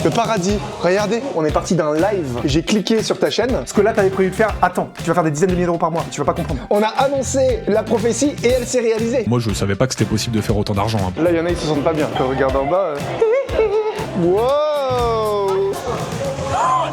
Le paradis. Regardez, on est parti d'un live. J'ai cliqué sur ta chaîne. Ce que là, t'avais prévu de faire, attends, tu vas faire des dizaines de milliers d'euros par mois, tu vas pas comprendre. On a annoncé la prophétie et elle s'est réalisée. Moi, je savais pas que c'était possible de faire autant d'argent. Hein. Là, il y en a, ils se sentent pas bien. Quand on regarde en bas. Wow!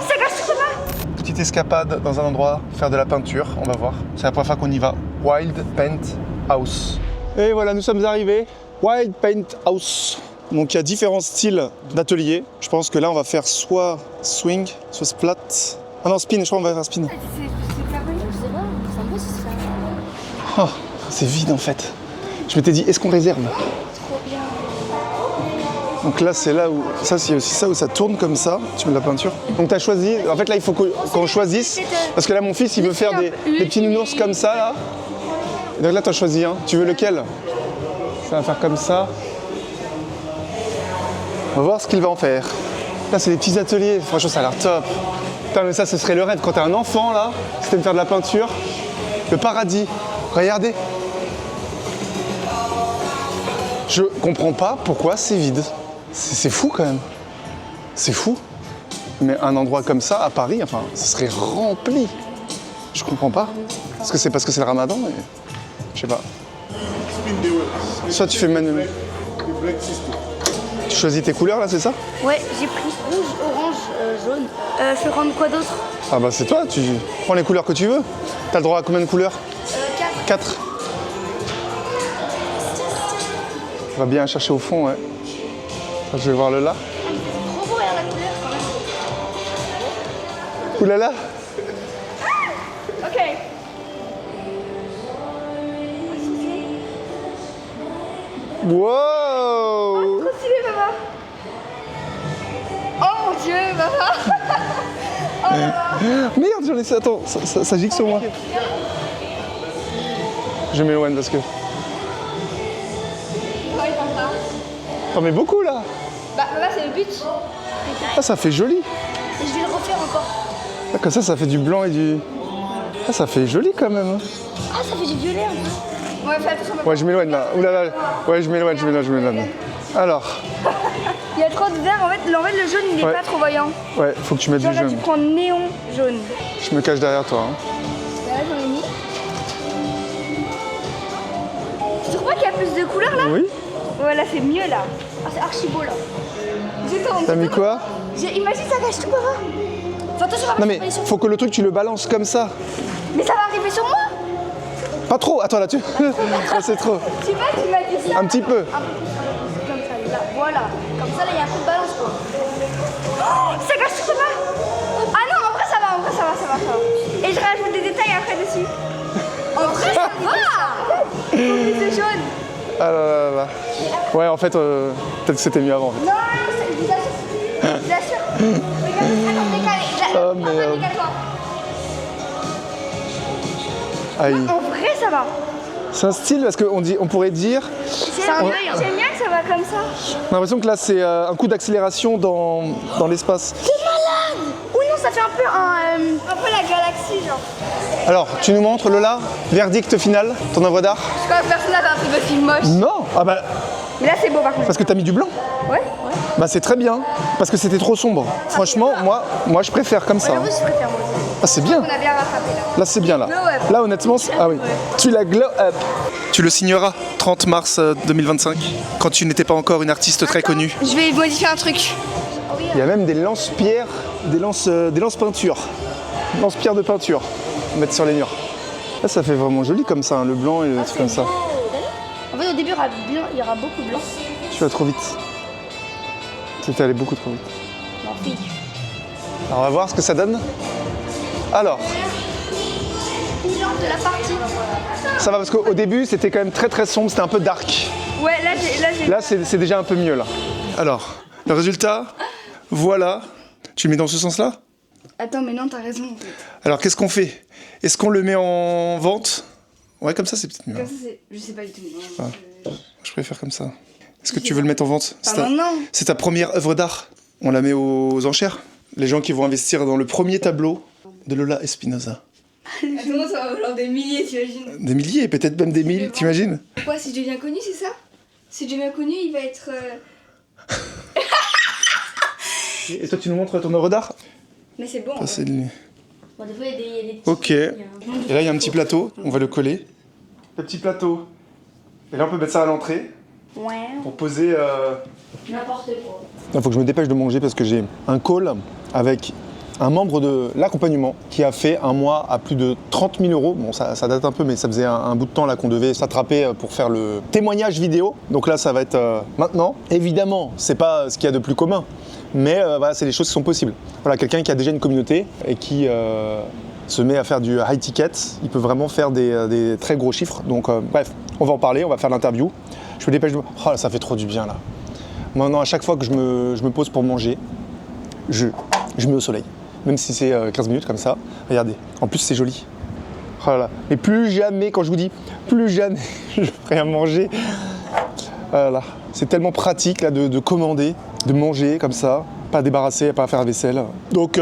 Ça gâche tout ça. Petite escapade dans un endroit, faire de la peinture, on va voir. C'est la première fois qu'on y va. Wild Paint House. Et voilà, nous sommes arrivés. Wild Paint House. Donc il y a différents styles d'atelier. Je pense que là, on va faire soit swing, soit splat. Ah non, spin, je crois qu'on va faire spin. C'est carré, je sais pas, ça me va si ça. Oh, c'est vide en fait. Je m'étais dit, est-ce qu'on réserve? Trop bien. Donc là, c'est là où... Ça, c'est aussi ça où ça tourne comme ça. Tu mets de la peinture. Donc tu as choisi... En fait, là, il faut qu'on choisisse. Parce que là, mon fils, il veut faire des petits nounours comme ça, là. Et donc là, tu as choisi un. Tu veux lequel? Ça va faire comme ça. On va voir ce qu'il va en faire. Là, c'est des petits ateliers. Franchement, ça a l'air top. Putain, mais ça, ce serait le rêve. Quand t'as un enfant, là, c'était de faire de la peinture. Le paradis. Regardez. Je comprends pas pourquoi c'est vide. C'est fou, quand même. C'est fou. Mais un endroit comme ça, à Paris, enfin, ça serait rempli. Je comprends pas. Est-ce que c'est parce que c'est le ramadan? Mais... Je sais pas. Soit tu fais manuel. Tu choisis tes couleurs là, c'est ça? Ouais, j'ai pris rouge, orange, jaune. Je peux prendre quoi d'autre? Ah bah c'est toi, tu prends les couleurs que tu veux. T'as le droit à combien de couleurs? 4. 4. On va bien chercher au fond, ouais. Je vais voir le là. Trop beau, regarde la couleur quand même. Ouh là là. Ok. Wow. Trop stylé, papa. Oh mon dieu, papa. Oh là là. Merde, j'en ai ça. Attends, ça gicle sur moi. Je m'éloigne parce que... Ouais, comme ça. T'en mets beaucoup là. Bah là, c'est le but. Ah, ça fait joli. Et je vais le refaire encore. Ah, comme ça fait du blanc et du... Ah, ça fait joli quand même. Ah, ça fait du violet un peu. Ouais, fais attention. Ouais, je m'éloigne là. Ouh là là. Ouais, je m'éloigne. Alors, Il y a trop de vert, en fait le jaune il est Ouais. pas trop voyant. ouais, faut que tu mettes Genre du là tu jaune. prends néon jaune. Je me cache derrière toi. Hein. Là j'en ai mis. Tu trouves pas qu'il y a plus de couleurs là? Oui. Ouais là c'est mieux là. Ah c'est archi beau là. T'as mis quoi? Imagine ça gâche tout papa. Enfin attention papa, Non je mais vais pas aller sur- faut que le truc tu le balances comme ça. Mais ça va arriver sur moi. Pas trop. Attends là tu. Là, c'est trop. Je sais pas qui m'a dit ça. Un petit peu. Un peu plus comme ça là. Voilà. Comme ça là il y a un peu de balance quoi. Oh, ça gâche tout papa. Ah non en vrai ça va, ça va. Et je rajoute des détails après dessus. En vrai ça va. C'est jaune. Ah là là là. Ouais, en fait, peut-être que c'était mieux avant. En fait. Non, je vous assure. Je vous assure. Regarde, attends, décalé. Oh, merde. Décale-toi. Aïe. En vrai, ça va. C'est un style parce on pourrait dire. J'aime bien que ça va comme ça. On a l'impression que là c'est un coup d'accélération dans l'espace. T'es malade. Ou non, ça fait un peu la galaxie, genre. Alors, tu nous montres Lola, verdict final, ton œuvre d'art? Je crois que personne n'a fait un truc de film moche. Non. Ah bah Mais là, c'est beau par contre. parce que t'as mis du blanc. Ouais. Bah c'est très bien parce que c'était trop sombre. Franchement, moi je préfère comme ça. Ouais, hein. moi, je préfère moi aussi. Ah c'est bien. On a bien rattrapé là. Là c'est bien là. Glow up. Là honnêtement, ah oui. Tu la glow up. Tu le signeras 30 mars 2025 quand tu n'étais pas encore une artiste très connue. Je vais modifier un truc. Il y a même des lance-pierres, des lance-peintures. Lance-pierres de peinture. À mettre sur les murs. Là ça fait vraiment joli comme ça, hein, le blanc et le truc comme ça. En fait, au début, il y aura beaucoup de blanc. Tu vas trop vite. C'était allé beaucoup trop vite. M'en fiche. Alors on va voir ce que ça donne. Alors, Bilan de la partie. ça va parce qu'au début c'était quand même très très sombre, c'était un peu dark. Ouais, là, j'ai. Là c'est déjà un peu mieux là. Alors, le résultat, voilà. Tu le mets dans ce sens-là? Attends, mais non, t'as raison. En fait. Alors qu'est-ce qu'on fait? Est-ce qu'on le met en vente? Ouais, comme ça c'est peut-être mieux. Comme ça, c'est. Je sais pas du tout. Ah. Je préfère comme ça. Est-ce que tu veux le mettre en vente? Non. C'est ta première œuvre d'art. On la met aux enchères. Les gens qui vont investir dans le premier tableau de Lola Espinosa. Attends, ça va valoir des milliers, t'imagines? Des milliers, peut-être même des mille, t'imagines? Quoi, si je deviens connu, c'est ça? Si je deviens connu, il va être. Et toi, tu nous montres ton œuvre d'art? Mais c'est bon. Ça, c'est le- Bon, des fois, il y a des petits. Ok. Et là, il y a un petit plateau. On va le coller. Le petit plateau. Et là, on peut mettre ça à l'entrée Ouais. pour poser. N'importe quoi. Il faut que je me dépêche de manger parce que j'ai un call avec un membre de l'accompagnement qui a fait un mois à plus de 30 000 euros. Bon, ça date un peu, mais ça faisait un bout de temps là qu'on devait s'attraper pour faire le témoignage vidéo. Donc là, ça va être maintenant. Évidemment, c'est pas ce qu'il y a de plus commun, mais voilà, c'est des choses qui sont possibles. Voilà, quelqu'un qui a déjà une communauté et qui se met à faire du high ticket, il peut vraiment faire des très gros chiffres. Donc bref, on va en parler, on va faire l'interview. Je me dépêche de... Oh là, ça fait trop du bien là. Maintenant, à chaque fois que je me pose pour manger, je mets au soleil. Même si c'est 15 minutes comme ça. Regardez, en plus c'est joli. Oh là là. Mais plus jamais, quand je vous dis plus jamais je ferai à manger. Voilà. C'est tellement pratique là, de commander, de manger comme ça, pas débarrasser, pas faire la vaisselle. Donc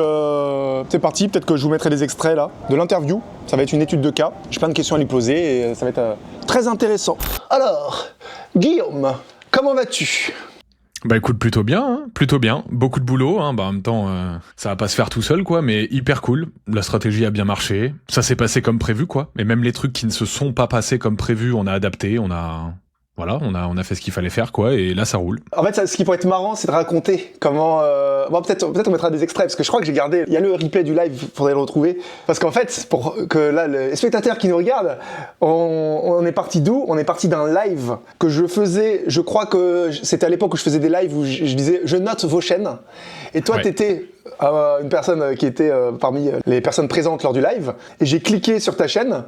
c'est parti, peut-être que je vous mettrai des extraits là de l'interview. Ça va être une étude de cas. J'ai plein de questions à lui poser et ça va être très intéressant. Alors, Guillaume, comment vas-tu ? Bah écoute, plutôt bien, hein, plutôt bien. Beaucoup de boulot, hein, bah en même temps, ça va pas se faire tout seul, quoi, mais hyper cool. La stratégie a bien marché. Ça s'est passé comme prévu, quoi. Et même les trucs qui ne se sont pas passés comme prévu, on a adapté, on a fait ce qu'il fallait faire, quoi, et là ça roule. En fait, ce qui pourrait être marrant, c'est de raconter comment... Bon, peut-être on mettra des extraits, parce que je crois que j'ai gardé... Il y a le replay du live, faudrait le retrouver. Parce qu'en fait, pour que là, les spectateurs qui nous regardent, on est parti d'où ? On est parti d'un live que je faisais, je crois que c'était à l'époque où je faisais des lives où je disais « Je note vos chaînes ». Et toi, t'étais une personne qui était parmi les personnes présentes lors du live, et j'ai cliqué sur ta chaîne.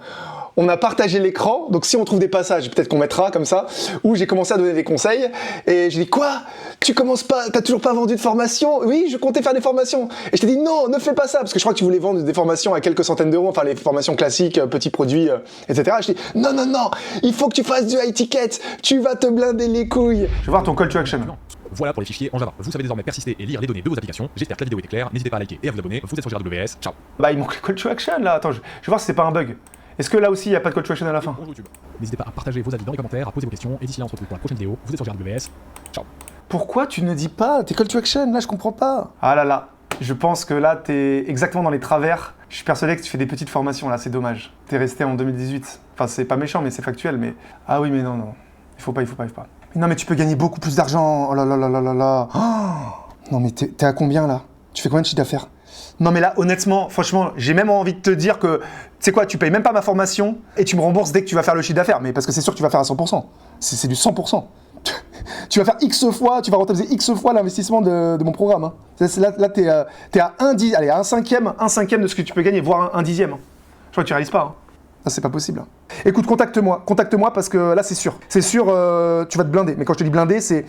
On a partagé l'écran, donc si on trouve des passages, peut-être qu'on mettra comme ça, où j'ai commencé à donner des conseils, et j'ai dit quoi ? Tu commences pas, t'as toujours pas vendu de formation ? Oui, je comptais faire des formations. Et je t'ai dit non, ne fais pas ça, parce que je crois que tu voulais vendre des formations à quelques centaines d'euros, enfin les formations classiques, petits produits, etc. Je t'ai dit non, non, non, il faut que tu fasses du high ticket, tu vas te blinder les couilles. Je vais voir ton call to action. Voilà pour les fichiers en Java. Vous savez désormais persister et lire les données de vos applications. J'espère que la vidéo était claire. N'hésitez pas à liker et à vous abonner. Vous êtes sur GRWS. Ciao. Bah, il manque le call to action là. Attends, je vais voir si c'est pas un bug. Est-ce que là aussi il n'y a pas de call to action à la fin ? Bonjour YouTube. N'hésitez pas à partager vos avis dans les commentaires, à poser vos questions. Et d'ici là, on se retrouve pour la prochaine vidéo. Vous êtes sur GRWS. Ciao. Pourquoi tu ne dis pas tes call to action ? Là, je comprends pas. Ah là là, je pense que là t'es exactement dans les travers. Je suis persuadé que tu fais des petites formations là, c'est dommage. T'es resté en 2018. Enfin, c'est pas méchant, mais c'est factuel. Mais ah oui, mais non, non. Il faut pas. Mais non, mais tu peux gagner beaucoup plus d'argent. Oh là là là là là là. Oh non, mais t'es à combien là ? Tu fais combien de chiffre d'affaires ? Non, mais là, honnêtement, franchement, j'ai même envie de te dire que, tu sais quoi, tu payes même pas ma formation et tu me rembourses dès que tu vas faire le chiffre d'affaires. Mais parce que c'est sûr que tu vas faire à 100%. C'est du 100%. Tu vas faire X fois, tu vas rentabiliser X fois l'investissement de mon programme. Hein. Là, t'es à un cinquième de ce que tu peux gagner, voire un dixième. Hein. Je crois que tu réalises pas. Hein. Ça, c'est pas possible. Écoute, contacte-moi parce que là, c'est sûr. C'est sûr, tu vas te blinder. Mais quand je te dis blinder, c'est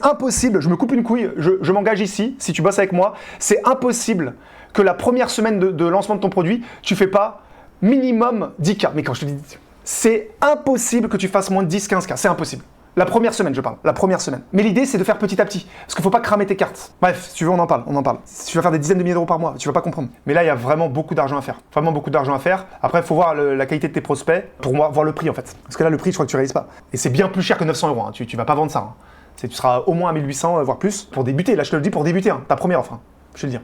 impossible. Je me coupe une couille, je m'engage ici, si tu bosses avec moi, c'est impossible que la première semaine de lancement de ton produit, tu fais pas minimum 10K. Mais quand je te dis, c'est impossible que tu fasses moins de 10-15K. C'est impossible. La première semaine, je parle. La première semaine. Mais l'idée, c'est de faire petit à petit. Parce qu'il faut pas cramer tes cartes. Bref, si tu veux, on en parle. Si tu vas faire des dizaines de milliers d'euros par mois, tu vas pas comprendre. Mais là, il y a vraiment beaucoup d'argent à faire. Vraiment beaucoup d'argent à faire. Après, il faut voir la qualité de tes prospects pour voir le prix, en fait. Parce que là, le prix, je crois que tu réalises pas. Et c'est bien plus cher que 900 euros. Hein. Tu vas pas vendre ça. Hein. Tu seras au moins à 1800, voire plus, pour débuter. Là, je te le dis pour débuter. Hein. Ta première offre. Hein. Je te le dis.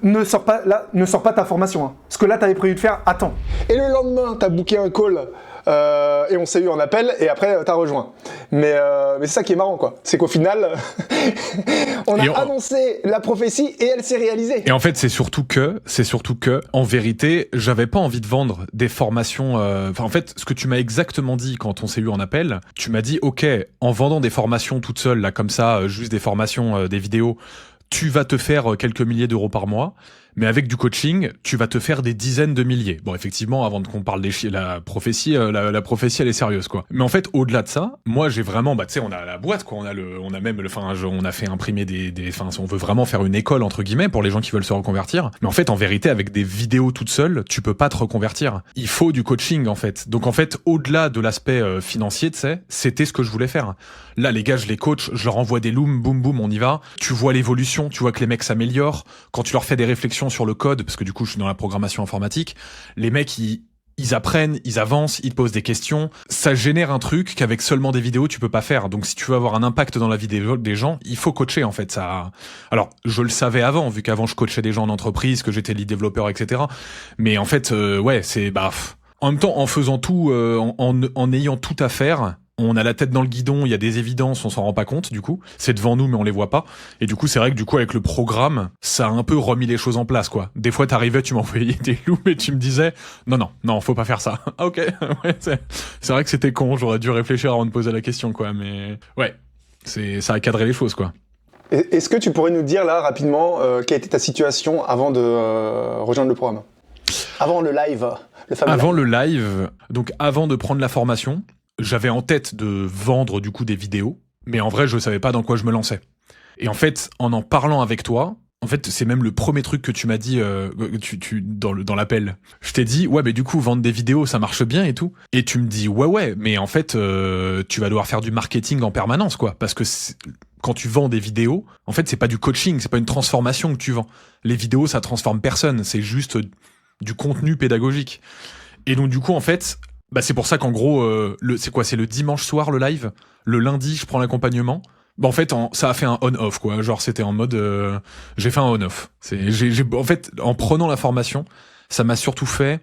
Ne sors pas ta formation. Hein. Ce que là, tu avais prévu de faire, attends. Et le lendemain, tu as booké un call et on s'est eu en appel et après, tu as rejoint. Mais c'est ça qui est marrant, quoi. C'est qu'au final, on a annoncé la prophétie et elle s'est réalisée. Et en fait, c'est surtout que, en vérité, j'avais pas envie de vendre des formations. En fait, ce que tu m'as exactement dit quand on s'est eu en appel, tu m'as dit, ok, en vendant des formations toutes seules, là, comme ça, juste des formations, des vidéos, tu vas te faire quelques milliers d'euros par mois, mais avec du coaching, tu vas te faire des dizaines de milliers. Bon, effectivement, avant qu'on parle la prophétie, la prophétie, elle est sérieuse, quoi. Mais en fait, au-delà de ça, moi, j'ai vraiment, tu sais, on a la boîte, quoi. On a fait imprimer on veut vraiment faire une école, entre guillemets, pour les gens qui veulent se reconvertir. Mais en fait, en vérité, avec des vidéos toutes seules, tu peux pas te reconvertir. Il faut du coaching, en fait. Donc, en fait, au-delà de l'aspect financier, tu sais, c'était ce que je voulais faire. Là, les gars, je les coach, je leur envoie des looms, boum, boum, on y va. Tu vois l'évolution, tu vois que les mecs s'améliorent. Quand tu leur fais des réflexions sur le code, parce que du coup, je suis dans la programmation informatique, les mecs, ils apprennent, ils avancent, ils te posent des questions. Ça génère un truc qu'avec seulement des vidéos, tu peux pas faire. Donc, si tu veux avoir un impact dans la vie des gens, il faut coacher, en fait. Ça. Alors, je le savais avant, vu qu'avant, je coachais des gens en entreprise, que j'étais lead développeur, etc. Mais en fait, ouais, c'est, en même temps, en faisant tout, en ayant tout à faire, on a la tête dans le guidon, il y a des évidences, on s'en rend pas compte, du coup. C'est devant nous, mais on les voit pas. Et du coup, c'est vrai que, du coup, avec le programme, ça a un peu remis les choses en place, quoi. Des fois, t'arrivais, tu m'envoyais des loups, mais tu me disais, non, faut pas faire ça. Ah, ok. Ouais, c'est vrai que c'était con, j'aurais dû réfléchir avant de poser la question, quoi. Mais, ouais. Ça a cadré les choses, quoi. Est-ce que tu pourrais nous dire, là, rapidement, quelle était ta situation avant de rejoindre le programme? Avant le live, le fameux Avant live. le live, donc avant de prendre la formation, j'avais en tête de vendre du coup des vidéos, mais en vrai je savais pas dans quoi je me lançais. Et en fait, en parlant avec toi, en fait c'est même le premier truc que tu m'as dit dans l'appel. Je t'ai dit ouais mais du coup vendre des vidéos ça marche bien et tout. Et tu me dis ouais mais en fait tu vas devoir faire du marketing en permanence quoi, parce que quand tu vends des vidéos, en fait c'est pas du coaching, c'est pas une transformation que tu vends. Les vidéos ça transforme personne, c'est juste du contenu pédagogique. Et donc du coup en fait c'est pour ça qu'en gros, c'est le dimanche soir le live. Le lundi, je prends l'accompagnement. En fait, ça a fait un on-off, quoi. Genre, c'était en mode, j'ai fait un on-off. En fait, en prenant la formation, ça m'a surtout fait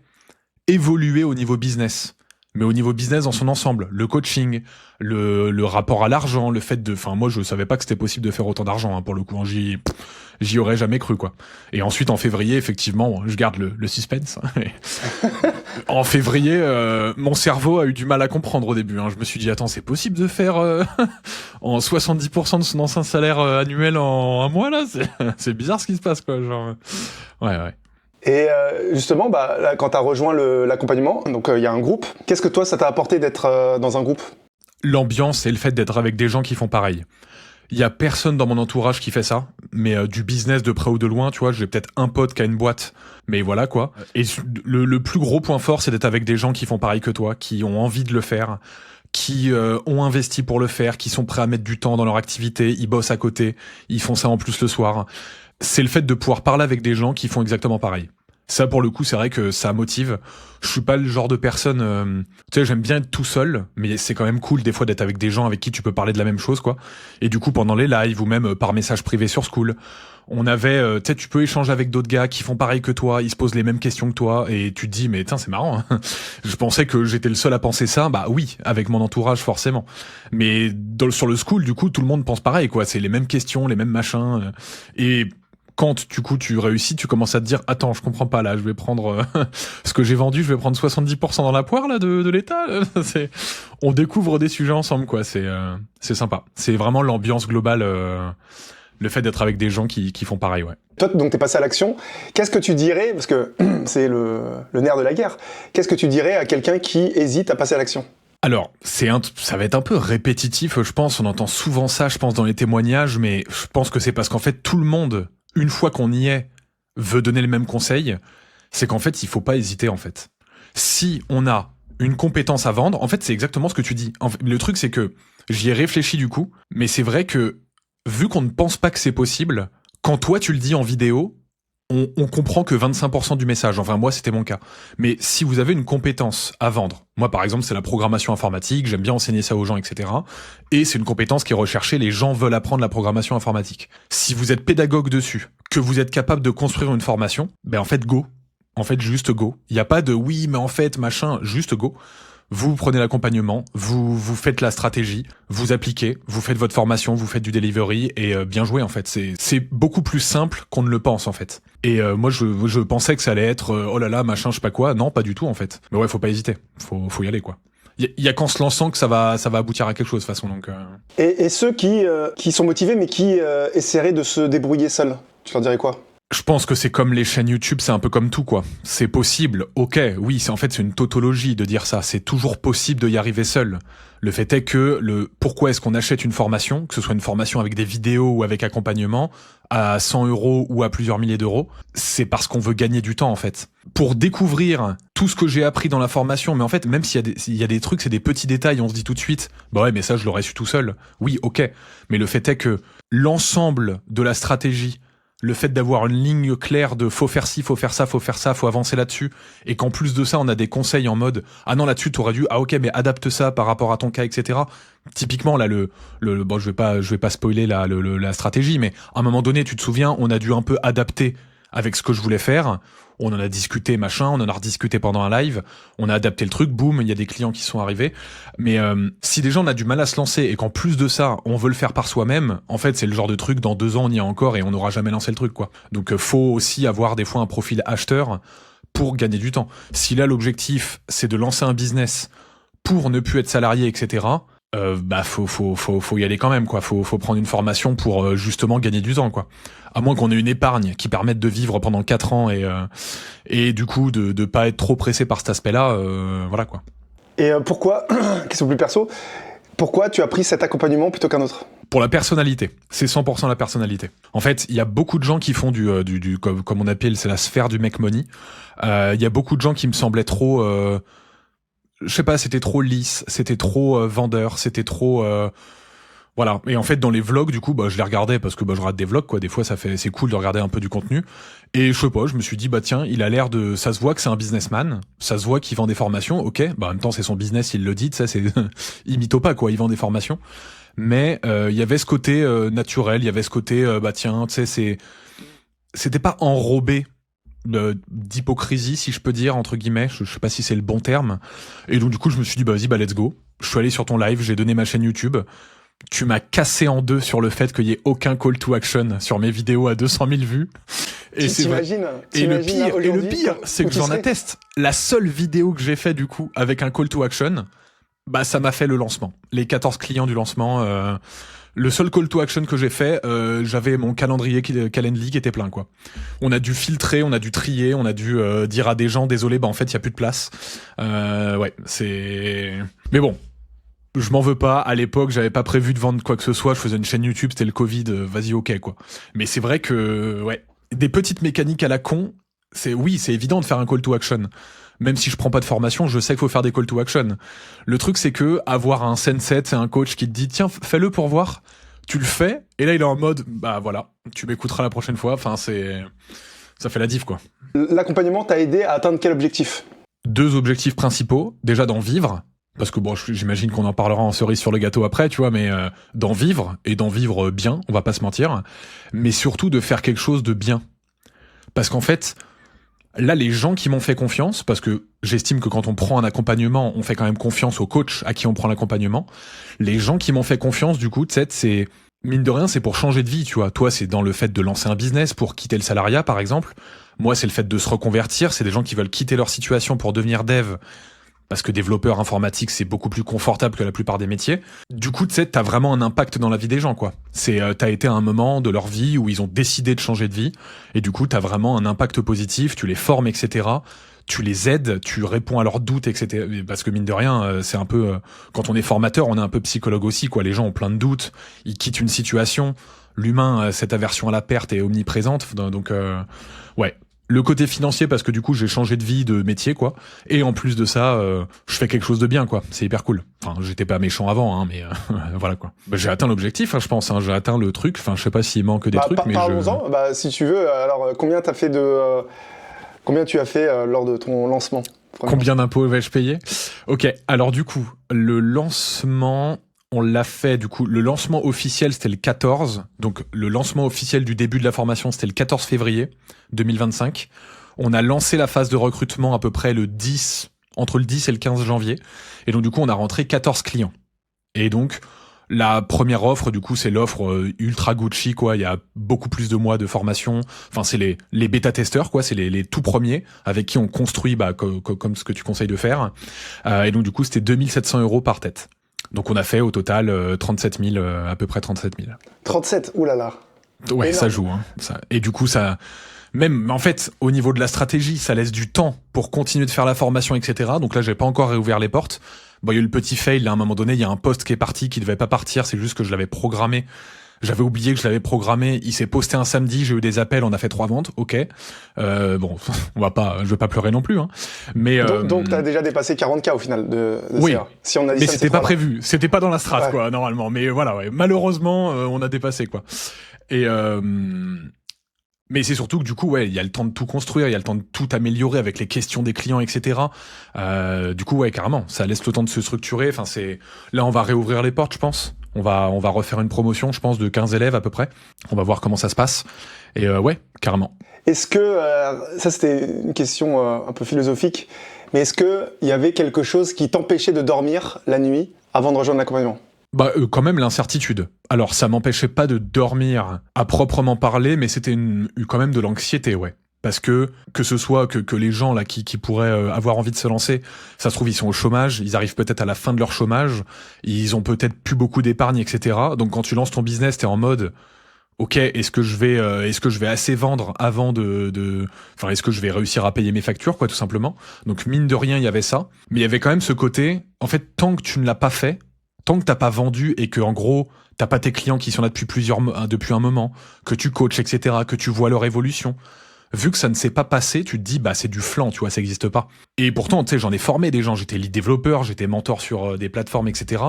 évoluer au niveau business. Mais au niveau business dans son ensemble, le coaching, le rapport à l'argent, le fait de, moi je savais pas que c'était possible de faire autant d'argent pour le coup, j'y aurais jamais cru quoi. Et ensuite en février effectivement, je garde le suspense. En février, mon cerveau a eu du mal à comprendre au début. Je me suis dit attends c'est possible de faire en 70% de son ancien salaire annuel en un mois là, c'est bizarre ce qui se passe quoi. Genre ouais. Et justement, là, quand tu as rejoint l'accompagnement, donc il y a un groupe, qu'est-ce que toi, ça t'a apporté d'être dans un groupe? L'ambiance et le fait d'être avec des gens qui font pareil. Il y a personne dans mon entourage qui fait ça, mais du business de près ou de loin, tu vois, j'ai peut-être un pote qui a une boîte, mais voilà quoi. Et le plus gros point fort, c'est d'être avec des gens qui font pareil que toi, qui ont envie de le faire, qui ont investi pour le faire, qui sont prêts à mettre du temps dans leur activité, ils bossent à côté, ils font ça en plus le soir. C'est le fait de pouvoir parler avec des gens qui font exactement pareil. Ça, pour le coup, c'est vrai que ça motive. Je suis pas le genre de personne... tu sais, j'aime bien être tout seul, mais c'est quand même cool des fois d'être avec des gens avec qui tu peux parler de la même chose, quoi. Et du coup, pendant les lives ou même par message privé sur Skool, on avait... tu sais, tu peux échanger avec d'autres gars qui font pareil que toi, ils se posent les mêmes questions que toi, et tu te dis, mais tiens, c'est marrant. Hein. Je pensais que j'étais le seul à penser ça. Bah oui, avec mon entourage, forcément. Mais sur le Skool, du coup, tout le monde pense pareil, quoi. C'est les mêmes questions, les mêmes machins. Et... quand du coup tu réussis, tu commences à te dire attends, je comprends pas là, je vais prendre ce que j'ai vendu, je vais prendre 70% dans la poire là de l'État. On découvre des sujets ensemble quoi, c'est sympa. C'est vraiment l'ambiance globale, le fait d'être avec des gens qui font pareil, ouais. Toi donc t'es passé à l'action. Qu'est-ce que tu dirais, parce que c'est le nerf de la guerre, qu'est-ce que tu dirais à quelqu'un qui hésite à passer à l'action? Alors, ça va être un peu répétitif, je pense, on entend souvent ça, je pense, dans les témoignages, mais je pense que c'est parce qu'en fait tout le monde, une fois qu'on y est, veut donner le même conseil, c'est qu'en fait, il faut pas hésiter, en fait. Si on a une compétence à vendre, en fait, c'est exactement ce que tu dis. Le truc, c'est que j'y ai réfléchi du coup, mais c'est vrai que, vu qu'on ne pense pas que c'est possible, quand toi, tu le dis en vidéo, on comprend que 25% du message. Enfin, moi, c'était mon cas. Mais si vous avez une compétence à vendre, moi, par exemple, c'est la programmation informatique, j'aime bien enseigner ça aux gens, etc. Et c'est une compétence qui est recherchée, les gens veulent apprendre la programmation informatique. Si vous êtes pédagogue dessus, que vous êtes capable de construire une formation, en fait, go. En fait, juste go. Il n'y a pas de oui, mais en fait, machin, juste go. Vous prenez l'accompagnement, vous faites la stratégie, vous appliquez, vous faites votre formation, vous faites du delivery et bien joué en fait. C'est beaucoup plus simple qu'on ne le pense en fait. Et moi je pensais que ça allait être oh là là machin je sais pas quoi. Non, pas du tout en fait. Mais ouais, faut pas hésiter, faut y aller quoi. Il y a qu'en se lançant que ça va aboutir à quelque chose de toute façon donc. Et ceux qui sont motivés mais qui essaieraient de se débrouiller seuls, tu leur dirais quoi? Je pense que c'est comme les chaînes YouTube, c'est un peu comme tout, quoi. C'est possible, ok, oui, c'est une tautologie de dire ça. C'est toujours possible de y arriver seul. Le fait est que pourquoi est-ce qu'on achète une formation, que ce soit une formation avec des vidéos ou avec accompagnement, à 100 € ou à plusieurs milliers d'euros, c'est parce qu'on veut gagner du temps, en fait. Pour découvrir tout ce que j'ai appris dans la formation, mais en fait, même s'il y a des trucs, c'est des petits détails, on se dit tout de suite, bah ouais, mais ça, je l'aurais su tout seul. Oui, ok. Mais le fait est que l'ensemble de la stratégie, le fait d'avoir une ligne claire de faut faire ci, faut faire ça, faut avancer là-dessus, et qu'en plus de ça, on a des conseils en mode ah non là-dessus t'aurais dû ok mais adapte ça par rapport à ton cas, etc. Typiquement là bon je vais pas spoiler la stratégie, mais à un moment donné tu te souviens on a dû un peu adapter avec ce que je voulais faire. On en a discuté, machin, on en a rediscuté pendant un live, on a adapté le truc, boum, il y a des clients qui sont arrivés. Mais si déjà on a du mal à se lancer et qu'en plus de ça, on veut le faire par soi-même, en fait, c'est le genre de truc, dans 2 ans, on y est encore et on n'aura jamais lancé le truc, quoi. Donc, faut aussi avoir des fois un profil acheteur pour gagner du temps. Si là, l'objectif, c'est de lancer un business pour ne plus être salarié, etc., faut y aller quand même, quoi. Faut prendre une formation pour justement gagner du temps, quoi. À moins qu'on ait une épargne qui permette de vivre pendant 4 ans et du coup de pas être trop pressé par cet aspect-là, voilà quoi. Et pourquoi, question plus perso, pourquoi tu as pris cet accompagnement plutôt qu'un autre ? Pour la personnalité, c'est 100% la personnalité. En fait, il y a beaucoup de gens qui font du comme on appelle, c'est la sphère du make money. Il y a beaucoup de gens qui me semblaient trop je sais pas, c'était trop lisse, c'était trop vendeur, c'était trop voilà. Et en fait, dans les vlogs, du coup, je les regardais parce que je regarde des vlogs, quoi. Des fois, c'est cool de regarder un peu du contenu. Et je sais pas, je me suis dit, tiens, il a l'air ça se voit que c'est un businessman. Ça se voit qu'il vend des formations. Ok. En même temps, c'est son business, il le dit, ça, c'est, il mytho pas, quoi. Il vend des formations. Mais, il y avait ce côté, naturel. Il y avait ce côté, tiens, tu sais, c'était pas enrobé d'hypocrisie, si je peux dire, entre guillemets. Je sais pas si c'est le bon terme. Et donc, du coup, je me suis dit, vas-y, let's go. Je suis allé sur ton live, j'ai donné ma chaîne YouTube. Tu m'as cassé en deux sur le fait qu'il y ait aucun call to action sur mes vidéos à 200 000 vues. Et le pire, c'est que j'en atteste. La seule vidéo que j'ai fait, du coup, avec un call to action, ça m'a fait le lancement. Les 14 clients du lancement, le seul call to action que j'ai fait, j'avais mon calendrier Calendly qui était plein, quoi. On a dû filtrer, on a dû trier, on a dû dire à des gens, désolé, en fait, il y a plus de place. Mais bon. Je m'en veux pas. À l'époque, j'avais pas prévu de vendre quoi que ce soit. Je faisais une chaîne YouTube, c'était le Covid. Vas-y, ok, quoi. Mais c'est vrai que, des petites mécaniques à la con. C'est évident de faire un call to action. Même si je prends pas de formation, je sais qu'il faut faire des call to action. Le truc, c'est que avoir un sensei, c'est un coach qui te dit, tiens, fais-le pour voir. Tu le fais. Et là, il est en mode, voilà, tu m'écouteras la prochaine fois. Enfin, ça fait la diff, quoi. L'accompagnement t'a aidé à atteindre quel objectif ? 2 objectifs principaux. Déjà, d'en vivre. Parce que j'imagine qu'on en parlera en cerise sur le gâteau après, tu vois, mais d'en vivre, et d'en vivre bien, on va pas se mentir, mais surtout de faire quelque chose de bien. Parce qu'en fait, là, les gens qui m'ont fait confiance, parce que j'estime que quand on prend un accompagnement, on fait quand même confiance au coach à qui on prend l'accompagnement, les gens qui m'ont fait confiance, du coup, tu sais, c'est, mine de rien, c'est pour changer de vie, tu vois. Toi, c'est dans le fait de lancer un business pour quitter le salariat, par exemple. Moi, c'est le fait de se reconvertir, c'est des gens qui veulent quitter leur situation pour devenir dev, parce que développeur informatique, c'est beaucoup plus confortable que la plupart des métiers. Du coup, tu sais, t'as vraiment un impact dans la vie des gens, quoi. T'as été à un moment de leur vie où ils ont décidé de changer de vie, et du coup, t'as vraiment un impact positif, tu les formes, etc., tu les aides, tu réponds à leurs doutes, etc. Parce que mine de rien, c'est un peu... quand on est formateur, on est un peu psychologue aussi, quoi. Les gens ont plein de doutes, ils quittent une situation, l'humain, cette aversion à la perte est omniprésente, donc le côté financier, parce que du coup j'ai changé de vie, de métier, quoi, et en plus de ça je fais quelque chose de bien, quoi. C'est hyper cool. Enfin, j'étais pas méchant avant, hein, mais voilà, quoi. J'ai atteint l'objectif, je pense, hein. J'ai atteint le truc. Enfin, je sais pas s'il manque des trucs, mais parlons-en. Si tu veux, alors combien tu as fait lors de ton lancement? Combien d'impôts vais-je payer? Ok, alors du coup le lancement, on l'a fait, du coup, le lancement officiel, c'était le 14. Donc, le lancement officiel du début de la formation, c'était le 14 février 2025. On a lancé la phase de recrutement à peu près entre le 10 et le 15 janvier. Et donc, du coup, on a rentré 14 clients. Et donc, la première offre, du coup, c'est l'offre ultra Gucci, quoi. Il y a beaucoup plus de mois de formation. Enfin, c'est les bêta-testeurs, quoi. C'est les tout premiers avec qui on construit, comme ce que tu conseilles de faire. Et donc, du coup, c'était 2700 € par tête. Donc on a fait au total 37 000, à peu près 37 000. 37, oulala. Ouais, énorme. Ça joue. Hein, ça. Et du coup, ça, même en fait, au niveau de la stratégie, ça laisse du temps pour continuer de faire la formation, etc. Donc là, j'ai pas encore réouvert les portes. Il y a eu le petit fail, là, à un moment donné, il y a un post qui est parti, qui devait pas partir, c'est juste que je l'avais programmé. J'avais oublié que je l'avais programmé, il s'est posté un samedi, j'ai eu des appels, on a fait 3 ventes, ok. Je vais pas pleurer non plus, hein. Mais donc t'as déjà dépassé 40K au final de oui, CA. Si on a dit mais ça, c'était pas prévu, c'était pas dans la strat, ouais, quoi, normalement. Mais voilà, malheureusement, on a dépassé, quoi. Et Mais c'est surtout que du coup, ouais, il y a le temps de tout construire, il y a le temps de tout améliorer avec les questions des clients, etc. Du coup, ouais, carrément, ça laisse le temps de se structurer. Enfin, là, on va réouvrir les portes, je pense. On va refaire une promotion, je pense, de 15 élèves à peu près. On va voir comment ça se passe. Et ouais, carrément. Est-ce que, ça c'était une question un peu philosophique, mais est-ce qu'il y avait quelque chose qui t'empêchait de dormir la nuit avant de rejoindre l'accompagnement ? Quand même l'incertitude. Alors ça m'empêchait pas de dormir à proprement parler, mais c'était quand même de l'anxiété, ouais. Parce que ce soit que les gens là qui pourraient avoir envie de se lancer, ça se trouve ils sont au chômage, ils arrivent peut-être à la fin de leur chômage, ils ont peut-être plus beaucoup d'épargne, etc. Donc quand tu lances ton business, t'es en mode ok, est-ce que je vais assez vendre avant enfin, est-ce que je vais réussir à payer mes factures, quoi, tout simplement. Donc mine de rien, il y avait ça, mais il y avait quand même ce côté, en fait, tant que tu ne l'as pas fait, tant que t'as pas vendu et que en gros t'as pas tes clients qui sont là depuis un moment, que tu coaches, etc., que tu vois leur évolution, vu que ça ne s'est pas passé, tu te dis c'est du flan, tu vois, ça existe pas. Et pourtant, tu sais, j'en ai formé des gens, j'étais lead développeur, j'étais mentor sur des plateformes, etc.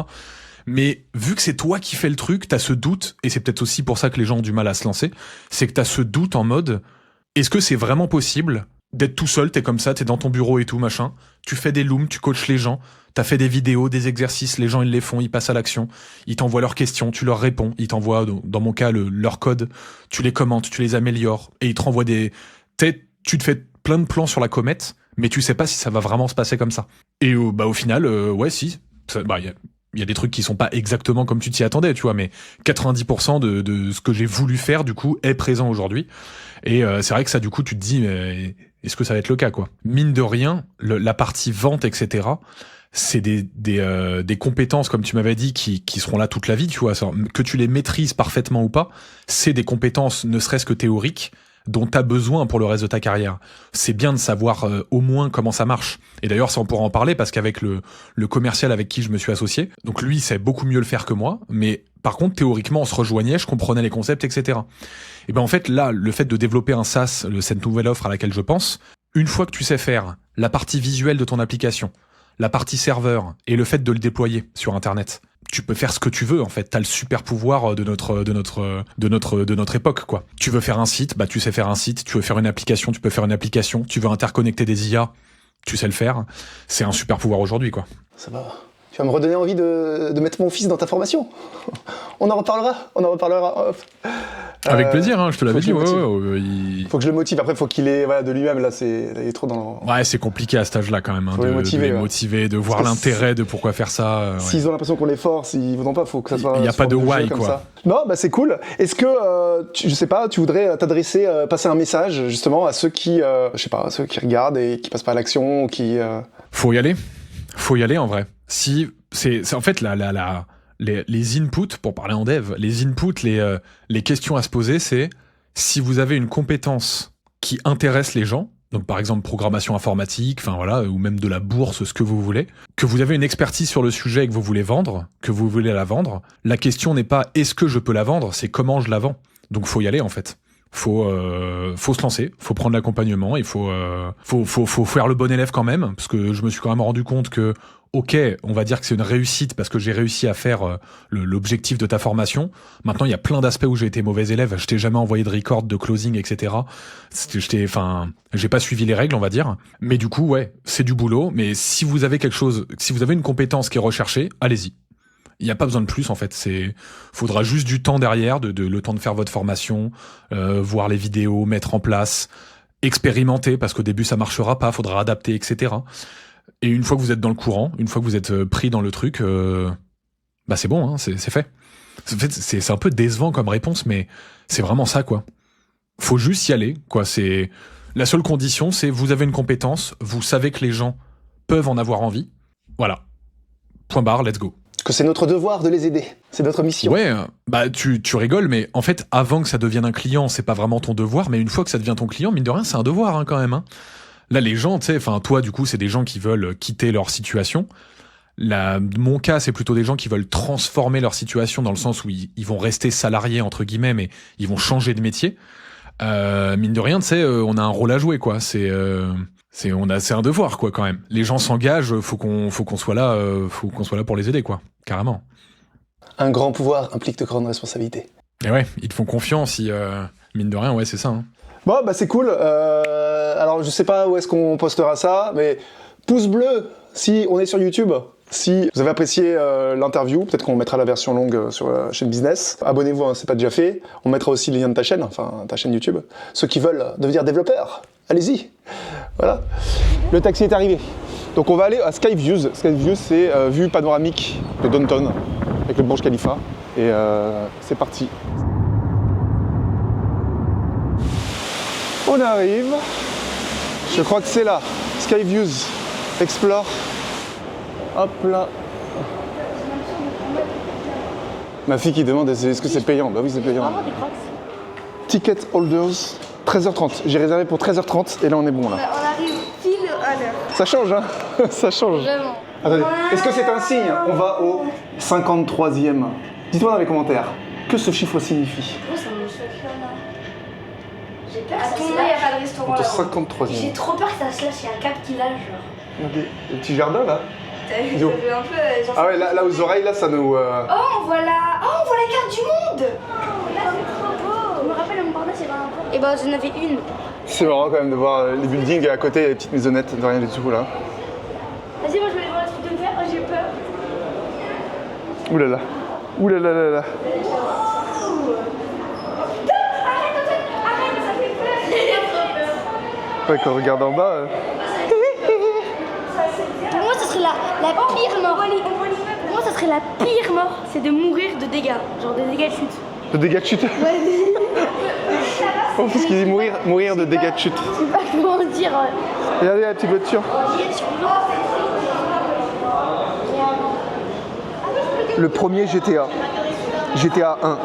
Mais vu que c'est toi qui fais le truc, t'as ce doute, et c'est peut-être aussi pour ça que les gens ont du mal à se lancer, c'est que t'as ce doute en mode est-ce que c'est vraiment possible d'être tout seul, t'es comme ça, t'es dans ton bureau et tout, machin, tu fais des looms, tu coaches les gens, t'as fait des vidéos, des exercices, les gens ils les font, ils passent à l'action, ils t'envoient leurs questions, tu leur réponds, ils t'envoient, dans mon cas, leur code, tu les commentes, tu les améliores, et ils te renvoient tu te fais plein de plans sur la comète, mais tu sais pas si ça va vraiment se passer comme ça. Et au final, ouais, si, il y a des trucs qui sont pas exactement comme tu t'y attendais, tu vois, mais 90% de ce que j'ai voulu faire, du coup, est présent aujourd'hui. Et c'est vrai que ça, du coup, tu te dis, mais est-ce que ça va être le cas, quoi? Mine de rien, la partie vente, etc., c'est des compétences, comme tu m'avais dit, qui seront là toute la vie, tu vois. Que tu les maîtrises parfaitement ou pas, c'est des compétences, ne serait-ce que théoriques, dont tu as besoin pour le reste de ta carrière. C'est bien de savoir au moins comment ça marche. Et d'ailleurs, ça on pourra en parler parce qu'avec le commercial avec qui je me suis associé, donc lui, il sait beaucoup mieux le faire que moi, mais par contre, théoriquement, on se rejoignait, je comprenais les concepts, etc. Et ben en fait, là, le fait de développer un SaaS, cette nouvelle offre à laquelle je pense, une fois que tu sais faire la partie visuelle de ton application, la partie serveur et le fait de le déployer sur Internet, tu peux faire ce que tu veux, en fait. T'as le super pouvoir de notre époque, quoi. Tu veux faire un site, tu sais faire un site. Tu veux faire une application, tu peux faire une application. Tu veux interconnecter des IA, tu sais le faire. C'est un super pouvoir aujourd'hui, quoi. Ça va. Tu vas me redonner envie de mettre mon fils dans ta formation. On en reparlera. Avec plaisir, hein, je te l'avais dit. Faut que je le motive. Après, faut qu'il ait de lui-même. Là, il est trop dans. Ouais, c'est compliqué à cet âge-là quand même, hein, de les motiver, de voir l'intérêt de pourquoi faire ça. S'ils ont l'impression qu'on les force, ils voudront pas. Faut que ça soit. Il n'y a pas de why, quoi. Ça. Non, c'est cool. Est-ce que je sais pas, tu voudrais t'adresser, passer un message justement à ceux qui, ceux qui regardent et qui passent pas à l'action, ou qui. Faut y aller en vrai. Si c'est en fait les inputs, pour parler en dev, les inputs, les questions à se poser, c'est si vous avez une compétence qui intéresse les gens, donc par exemple programmation informatique, enfin voilà, ou même de la bourse, ce que vous voulez, que vous avez une expertise sur le sujet et que vous voulez vendre, que vous voulez la vendre, la question n'est pas est-ce que je peux la vendre, c'est comment je la vends. Donc faut y aller en fait. Faut se lancer, faut prendre l'accompagnement, il faut faire le bon élève quand même, parce que je me suis quand même rendu compte que ok, on va dire que c'est une réussite parce que j'ai réussi à faire l'objectif de ta formation. Maintenant, il y a plein d'aspects où j'ai été mauvais élève. Je t'ai jamais envoyé de record, de closing, etc. J'ai pas suivi les règles, on va dire. Mais du coup, ouais, c'est du boulot. Mais si vous avez si vous avez une compétence qui est recherchée, allez-y. Il n'y a pas besoin de plus, en fait. Faudra juste du temps derrière, le temps de faire votre formation, voir les vidéos, mettre en place, expérimenter, parce qu'au début, ça marchera pas, faudra adapter, etc. Et une fois que vous êtes dans le courant, une fois que vous êtes pris dans le truc, c'est bon, hein, c'est fait. En fait, c'est un peu décevant comme réponse, mais c'est vraiment ça, quoi. Faut juste y aller, quoi. La seule condition, c'est vous avez une compétence, vous savez que les gens peuvent en avoir envie. Voilà. Point barre, let's go. Que c'est notre devoir de les aider. C'est notre mission. Ouais, tu rigoles, mais en fait, avant que ça devienne un client, c'est pas vraiment ton devoir, mais une fois que ça devient ton client, mine de rien, c'est un devoir, hein, quand même, hein. Là, les gens, tu sais, enfin, toi, du coup, c'est des gens qui veulent quitter leur situation. Mon cas, c'est plutôt des gens qui veulent transformer leur situation dans le sens où ils vont rester salariés, entre guillemets, mais ils vont changer de métier. Mine de rien, tu sais, on a un rôle à jouer, quoi. C'est un devoir, quoi, quand même. Les gens s'engagent, faut qu'on soit là pour les aider, quoi. Carrément. Un grand pouvoir implique de grandes responsabilités. Et ouais, ils te font confiance, mine de rien, ouais, c'est ça, hein. Bon, bah c'est cool. Alors, je sais pas où est-ce qu'on postera ça, mais pouce bleu si on est sur YouTube. Si vous avez apprécié l'interview, peut-être qu'on mettra la version longue sur la chaîne business. Abonnez-vous, hein, c'est pas déjà fait. On mettra aussi le lien de ta chaîne, enfin ta chaîne YouTube. Ceux qui veulent devenir développeurs, allez-y. Voilà. Le taxi est arrivé. Donc on va aller à Skyviews. Skyviews, c'est vue panoramique de Downtown avec le Burj Khalifa. Et c'est parti. On arrive. Je crois que c'est là. Skyviews. Explore. Hop là. Ma fille qui demande est-ce que c'est payant? Bah oui, c'est payant. Ticket holders, 13h30. J'ai réservé pour 13h30 et là on est bon là. On arrive pile à l'heure. Ça change, hein. Ça change. Vraiment. Attendez, est-ce que c'est un signe? On va au 53e. Dites-moi dans les commentaires, que ce chiffre signifie? J'ai peur que ça se lâche. Il n'y a pas de restaurant Au là-bas. 53e. J'ai trop peur que ça se lâche, il y a un câble qui lâche genre. Regardez, le petit jardin là. T'as vu, Yo. ça fait un peu... genre, Ah ouais, là aux oreilles, là ça nous... Oh, on voit la carte du monde. Là, c'est trop beau. Je me rappelle, à Montparnasse, il y avait un pont. Et bah, j'en avais une. C'est marrant quand même de voir les buildings à côté, les petites maisonnettes, de rien du tout là. Vas-y, moi je vais aller voir la truc de verre, j'ai peur. Ouh là là. Ouh là là là là. Arrête, ça fait peur. J'ai trop peur. Ouais, quand on regarde en bas... Pour moi, ce serait la pire mort. Pour moi, ça serait la pire mort, c'est de mourir de dégâts, genre de dégâts de chute. De dégâts de chute. Ouais. Oh, parce qu'il dit mourir de dégâts de chute. Je sais pas comment dire. Regardez la petite voiture. Le premier GTA. GTA 1. Regarde,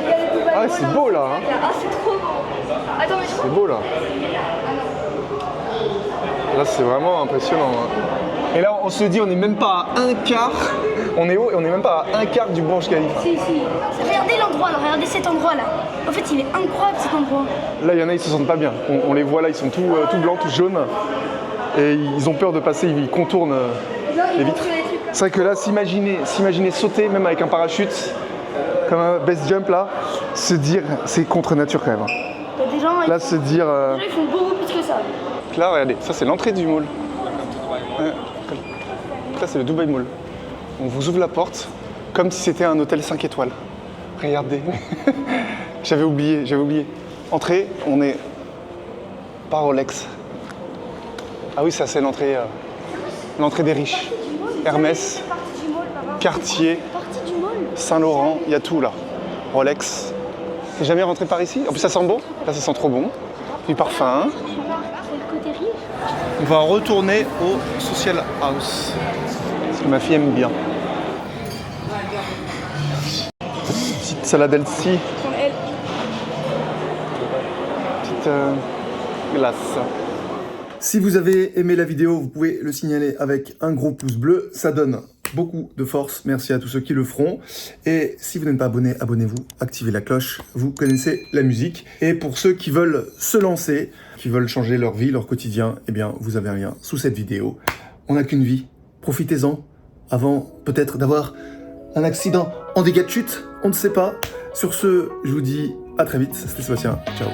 il y a les Dubaï Ah, c'est beau là. Hein. Ah, c'est trop beau. Attends, mais je C'est beau là. Là, c'est vraiment impressionnant. Hein. Et là, on se dit, on n'est même pas à un quart. On est haut et on n'est même pas à un quart du Burj Khalifa. Si. Regardez l'endroit, là, regardez cet endroit là. En fait, il est incroyable cet endroit. Là, il y en a, ils se sentent pas bien. On les voit là, ils sont tout blancs, tout jaunes. Et ils ont peur de passer, ils contournent les vitres. C'est vrai que là, s'imaginer sauter, même avec un parachute, comme un best jump là, se dire, c'est contre nature quand même. Hein. Il y a des gens, Là, se dire. ils font beaucoup plus que ça. Là, regardez, ça c'est l'entrée du mall. Ouais. Là, c'est le Dubai Mall. On vous ouvre la porte comme si c'était un hôtel 5 étoiles. Regardez. J'avais oublié. Entrée, on est par Rolex. Ah oui, ça c'est l'entrée des riches. Hermès, Cartier, Saint-Laurent, il y a tout là. Rolex. T'es jamais rentré par ici? En plus ça sent bon. Là ça sent trop bon. Du parfum. On va retourner au Social House. Parce que ma fille aime bien. Petite salade Elsie. Petite glace. Si vous avez aimé la vidéo, vous pouvez le signaler avec un gros pouce bleu. Ça donne beaucoup de force. Merci à tous ceux qui le feront. Et si vous n'êtes pas abonné, abonnez-vous, activez la cloche. Vous connaissez la musique. Et pour ceux qui veulent se lancer, qui veulent changer leur vie, leur quotidien, eh bien, vous avez un lien sous cette vidéo. On n'a qu'une vie. Profitez-en avant peut-être d'avoir un accident en dégâts de chute. On ne sait pas. Sur ce, je vous dis à très vite. C'était Sébastien. Ciao.